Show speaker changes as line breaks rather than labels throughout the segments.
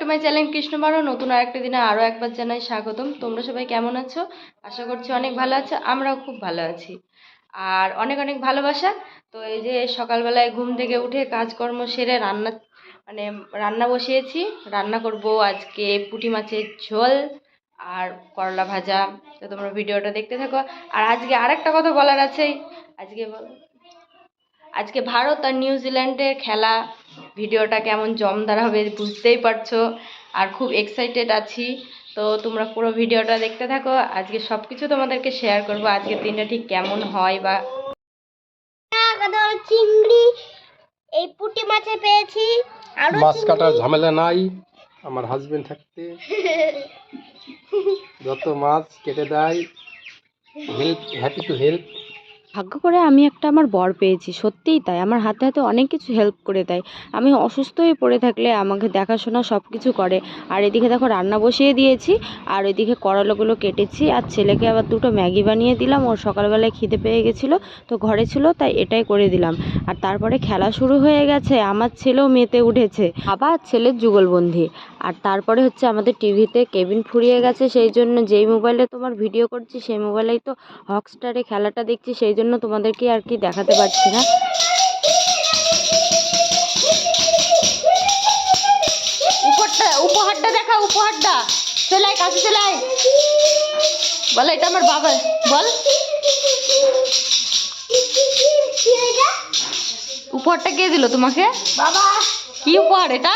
To my channel কৃষ্ণবারো। নতুন আরেকটা দিনে আরও একবার জানাই স্বাগতম। তোমরা সবাই কেমন আছো? আশা করছি অনেক ভালো আছো, আমরাও খুব ভালো আছি। আর অনেক অনেক ভালোবাসা। তো এই যে সকালবেলায় ঘুম থেকে উঠে কাজকর্ম সেরে রান্না বসিয়েছি। রান্না করব আজকে পুঁটি মাছের ঝোল আর করলা ভাজা। তো তোমরা ভিডিওটা দেখতে থাকো। আর আজকে আরেকটা কথা বলার আছেই। আজকে ভারত আর নিউজিল্যান্ডের খেলা। ভিডিওটা কেমন জমদার হবে বুঝতেই পারছো। আর খুব এক্সাইটেড আছি। তো তোমরা পুরো ভিডিওটা দেখতে থাকো। আজকে সব কিছু তোমাদেরকে শেয়ার করব, আজকের দিনটা ঠিক কেমন হয় বা
চিংড়ি এই পুঁটি মাছে পেয়েছি। আর
মাছ কাটার ঝামেলা নাই আমার হাজবেন্ড থাকতে। যত মাছ কেটে দেয়, হেল্প, হ্যাপি টু হেল্প।
ভাগ্য করে আমি একটা আমার বর পেয়েছি, সত্যিই তাই। আমার হাতে হাতে অনেক কিছু হেল্প করে দেয়। আমি অসুস্থ হয়ে পড়ে থাকলে আমাকে দেখাশোনা সব কিছু করে। আর এদিকে দেখো রান্না বসিয়ে দিয়েছি, আর ওইদিকে করলাগুলো কেটেছি, আর ছেলেকে আবার দুটো ম্যাগি বানিয়ে দিলাম। ওর সকালবেলায় খিদে পেয়ে গেছিলো, তো ঘরে ছিল তাই এটাই করে দিলাম। আর তারপরে খেলা শুরু হয়ে গেছে, আমার ছেলেও মেতে উঠেছে, আবার ছেলের যুগলবন্দি। আর তারপরে হচ্ছে আমাদের টিভিতে কেবিল ফুরিয়ে গেছে, সেই জন্য যেই মোবাইলে তোমার ভিডিও করছি সেই মোবাইলেই তো হটস্টারে খেলাটা দেখছি, সেই জন্য তোমাদেরকে আর কি দেখাতে পারছি না। উপহারটা দেখা, উপহারটা সেলাই কাছে সেলাই বলে, এটা আমার বাবা। বল উপহারটা কে দিল তোমাকে?
বাবা।
কি উপহার এটা?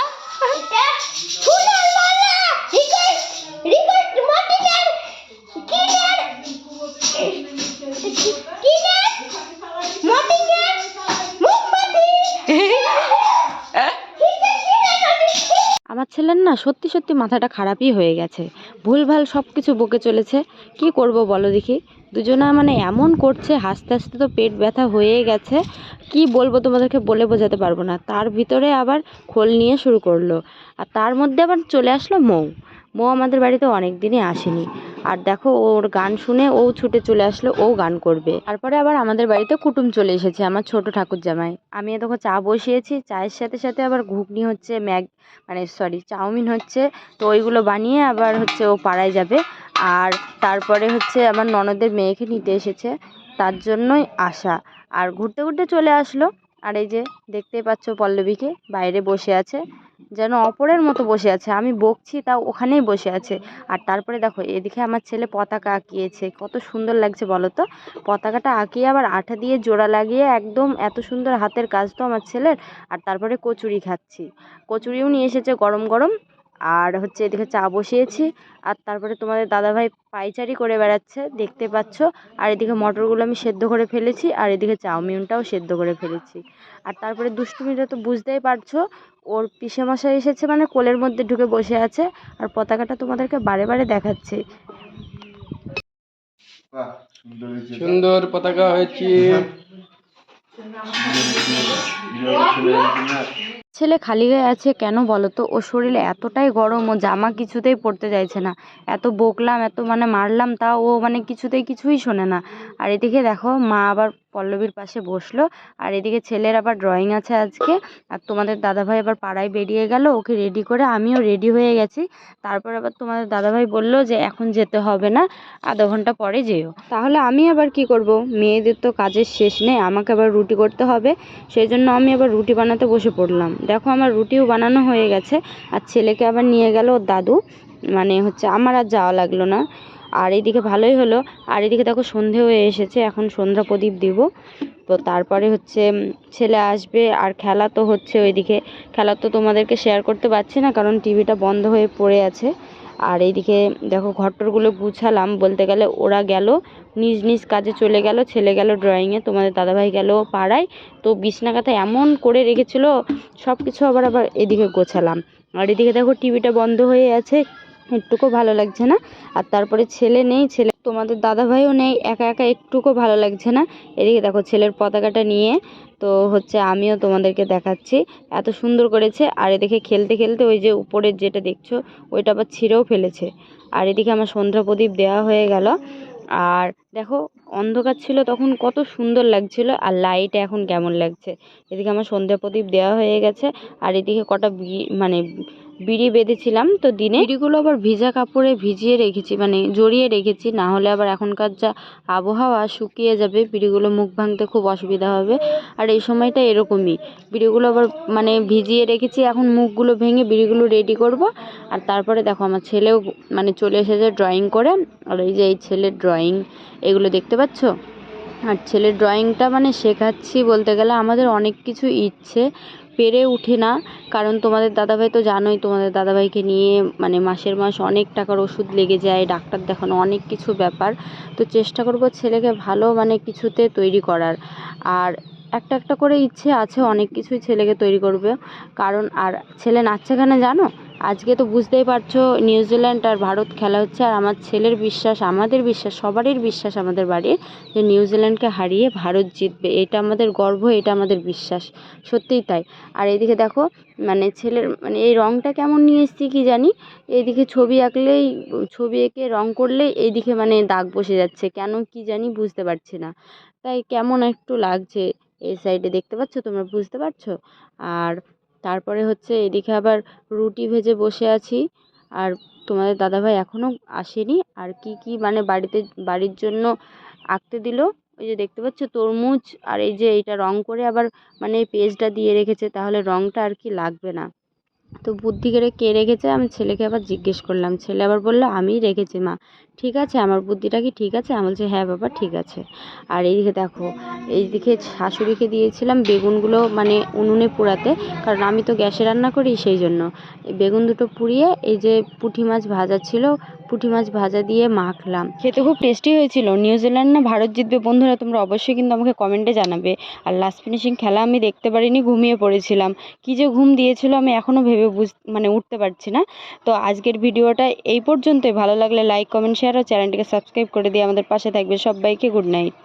আমার ছেলের না সত্যি সত্যি মাথাটা খারাপই হয়ে গেছে, ভুলভাল সব কিছু বকে চলেছে। কি করব বলো দেখি। দুজনা এমন করছে, হাসতে হাসতে তো পেট ব্যথা হয়ে গেছে। কি বলবো তোমাদেরকে, বলে বোঝাতে পারবো না। তার ভিতরে আবার খোল নিয়ে শুরু করলো। আর তার মধ্যে আবার চলে আসলো মৌ। আমাদের বাড়িতে অনেক দিনই আসেনি। আর দেখো ওর গান শুনে ও ছুটে চলে আসলো, ও গান করবে। তারপরে আবার আমাদের বাড়িতে কুটুম চলে এসেছে, আমার ছোট ঠাকুর জামাই। আমি দেখো চা বসিয়েছি, চায়ের সাথে সাথে আবার ঘুগনি হচ্ছে, চাউমিন হচ্ছে। তো ওইগুলো বানিয়ে আবার হচ্ছে ও পাড়ায় যাবে। আর তারপরে হচ্ছে আমার ননদের মেয়েকে নিতে এসেছে, তার জন্যই আসা। আর ঘুরতে ঘুরতে চলে আসলো। আর এই যে দেখতেই পাচ্ছ পল্লবীকে বাইরে বসে আছে, যেন অপরের মতো বসে আছে। আমি বকছি তাও ওখানেই বসে আছে। আর তারপরে দেখো এদিকে আমার ছেলে পতাকা আঁকিয়েছে, কত সুন্দর লাগছে বলো তো। পতাকাটা আঁকিয়ে আবার আঠা দিয়ে জোড়া লাগিয়ে একদম এত সুন্দর হাতের কাজ তো আমার ছেলের। আর তারপরে কচুরি খাচ্ছি, কচুরিও নিয়ে এসেছে গরম গরম। আর হচ্ছে এদিকে চা বসিয়েছি। আর তারপরে তোমাদের দাদাভাই পাইচারি করে বেড়াচ্ছে, দেখতে পাচ্ছ। আর এদিকে মটরগুলো আমি সেদ্ধ করে ফেলেছি, আর এদিকে চাউমিনটাও সেদ্ধ করে ফেলেছি। আর তারপরে দুষ্টুমিটা তো বুঝতেই পারছো, ওর পিসেমশাই এসেছে কোলের মধ্যে ঢুকে বসে আছে। আর পতাকাটা তোমাদেরকে বারে বারে দেখাচ্ছে।
সুন্দর পতাকা হয়েছে।
ছেলে খালি গায়ে আছে কেন বলো তো? ওর শরীরে এতটাই গরম, ও জামা কিছুতেই পরতে চাইছে না। এত বকলাম, এত মারলাম, তা ও কিছুই শোনে না। আর এদিকে দেখো মা আবার পল্লবীর পাশে বসলো। আর এদিকে ছেলের আবার ড্রয়িং আছে আজকে। আর তোমাদের দাদাভাই আবার পাড়ায় বেরিয়ে গেল, ওকে রেডি করে আমিও রেডি হয়ে গেছি। তারপর আবার তোমাদের দাদাভাই বললো যে এখন যেতে হবে না, আধা ঘন্টা পরে যেও। তাহলে আমি আবার কি করব? মেয়েদের তো কাজের শেষ নেই, আমাকে আবার রুটি করতে হবে। সেই জন্য আমি আবার রুটি বানাতে বসে পড়লাম। দেখো আমার রুটিও বানানো হয়ে গেছে। আর ছেলেকে আবার নিয়ে গেল ওর দাদু, আমার আর যাওয়া লাগলো না। আর এইদিকে ভালোই হলো। আর এদিকে দেখো সন্ধে হয়ে এসেছে, এখন সন্ধ্যা প্রদীপ দিব। তো তারপরে হচ্ছে ছেলে আসবে। আর খেলা তো হচ্ছে ওইদিকে, খেলা তো তোমাদেরকে শেয়ার করতে পারছি না কারণ টিভিটা বন্ধ হয়ে পড়ে আছে। আর এইদিকে দেখো ঘরটরগুলো গুছালাম বলতে গেলে, ওরা গেল নিজ নিজ কাজে চলে গেল। ছেলে গেল ড্রয়িংয়ে, তোমাদের দাদাভাই গেল পাড়ায়। তো বিছনা কাঁথা এমন করে রেখেছিল, সব কিছু আবার এদিকে গোছালাম। আর এদিকে দেখো টিভিটা বন্ধ হয়ে আছে, একটুকু ভালো লাগছে না। আর তারপরে ছেলে নেই, তোমাদের দাদাভাইও নেই, একা একা একটুকু ভালো লাগছে না। এদিকে দেখো ছেলের পতাকাটা নিয়ে তো হচ্ছে আমিও তোমাদেরকে দেখাচ্ছি, এত সুন্দর করেছে। আর এদিকে খেলতে খেলতে ওই যে উপরের যেটা দেখছো ওইটা আবার ছিঁড়েও ফেলেছে। আর এদিকে আমার সন্ধ্যা প্রদীপ দেওয়া হয়ে গেল। আর দেখো অন্ধকার ছিল তখন কত সুন্দর লাগছিল, আর লাইটে এখন কেমন লাগছে। এদিকে আমার সন্ধ্যা প্রদীপ দেওয়া হয়ে গেছে। আর এদিকে কটা বিড়ি বেঁধেছিলাম, তো দিনে বিড়িগুলো আবার ভিজা কাপড়ে ভিজিয়ে রেখেছি, মানে জড়িয়ে রেখেছি, না হলে আবার এখনকার যা আবহাওয়া শুকিয়ে যাবে, বিড়িগুলো মুখ ভাঙতে খুব অসুবিধা হবে। আর এই সময়টা এরকমই, বিড়িগুলো আবার মানে ভিজিয়ে রেখেছি, এখন মুখগুলো ভেঙে বিড়িগুলো রেডি করব। আর তারপরে দেখো আমার ছেলেও মানে চলে এসেছে ড্রয়িং করে, আর এই যে এই ছেলের ড্রয়িং, এগুলো দেখতে পাচ্ছ। আর ছেলের ড্রয়িংটা মানে শেখাচ্ছি বলতে গেলে আমাদের অনেক কিছু ইচ্ছে পেরে উঠে না, কারণ তোমাদের দাদাভাই তো জানোই, তোমাদের দাদাভাইকে নিয়ে মানে মাসের মাস অনেক টাকার ওষুধ লেগে যায়, ডাক্তার দেখানো, অনেক কিছু ব্যাপার। তো চেষ্টা করব ছেলেকে ভালো মানে কিছুতে তৈরি করার। আর একটা একটা করে ইচ্ছে আছে, অনেক কিছুই ছেলেকে তৈরি করবে। কারণ আর ছেলে নাচছে কেন জানো? আজকে তো বুঝতেই পারছো নিউজিল্যান্ড আর ভারত খেলা হচ্ছে, আর আমার ছেলের বিশ্বাস, আমাদের বিশ্বাস, সবারই বিশ্বাস আমাদের বাড়ির, যে নিউজিল্যান্ডকে হারিয়ে ভারত জিতবে। এটা আমাদের গর্ব, এটা আমাদের বিশ্বাস, সত্যিই তাই। আর এইদিকে দেখো মানে ছেলের মানে এই রঙটা কেমন নিয়ে এসেছি কি জানি, এইদিকে ছবি আঁকলেই, ছবি এঁকে রং করলেই এইদিকে মানে দাগ বসে যাচ্ছে, কেন কি জানি বুঝতে পারছি না, তাই কেমন একটু লাগছে। এই সাইডে দেখতে পাচ্ছ তোমরা, বুঝতে পারছো? আর তারপরে হচ্ছে এদিকে আবার রুটি ভেজে বসে আছি। আর তোমাদের দাদাভাই এখনও আসেনি। আর কি কি মানে বাড়ির জন্য আঁকতে দিল, ওই যে দেখতে পাচ্ছ তরমুজ, আর এই যে এইটা রং করে আবার মানে পেজটা দিয়ে রেখেছে, তাহলে রংটা আর কি লাগবে না। তো বুদ্ধি করে কে রেখেছে আমি ছেলেকে আবার জিজ্ঞেস করলাম, ছেলে আবার বললো আমিই রেখেছি মা। ঠিক আছে, আমার বুদ্ধিটা কি ঠিক আছে? আমি বলছি হ্যাঁ বাবা ঠিক আছে। আর এইদিকে দেখো, এইদিকে শাশুড়িকে দিয়েছিলাম বেগুনগুলো মানে উনুনে পোড়াতে, কারণ আমি তো গ্যাসে রান্না করি, সেই জন্য এই বেগুন দুটো পুড়িয়ে এই যে পুঁটি মাছ ভাজা ছিল, পুঁটি মাছ ভাজা দিয়ে মাখলাম, খেতে খুব টেস্টি হয়েছিল। নিউজিল্যান্ড না ভারত জিতবে বন্ধুরা, তোমরা অবশ্যই কিন্তু আমাকে কমেন্টে জানাবে। আর লাস্ট ফিনিশিং খেলা আমি দেখতে পারিনি, ঘুমিয়ে পড়েছিলাম, কী যে ঘুম দিয়েছিল আমি এখনও ভেবে মানে উঠতে পারছি না। তো আজকের ভিডিওটা এই পর্যন্তই। ভালো লাগলে লাইক কমেন্ট শেয়ার ও চ্যানেলটিকে সাবস্ক্রাইব করে দিয়ে আমাদের পাশে থাকবে। সবাইকে গুড নাইট।